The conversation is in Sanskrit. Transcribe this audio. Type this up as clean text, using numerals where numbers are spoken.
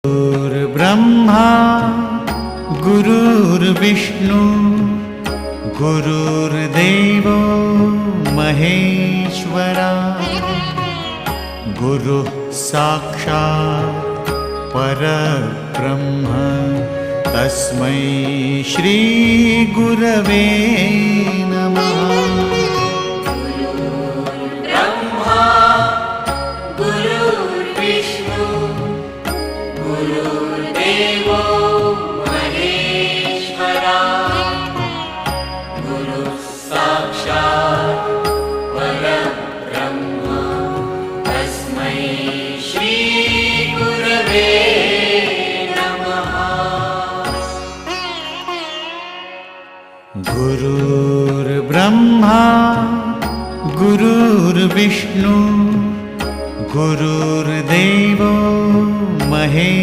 गुरुर्ब्रह्मा गुरुर्विष्णु गुरुर्देवो महेश्वरा गुरुः साक्षात् परब्रह्म तस्मै श्री गुरवे नमः। ब्रह्मा गुरुर्विष्णु गुरुर्देवो महेश्वरा गुरुः साक्षात् परब्रह्म तस्मै श्री गुरवे नमः। गुरुर्ब्रह्मा गुरुर्विष्णु गुरुर्देवो महेश्वरा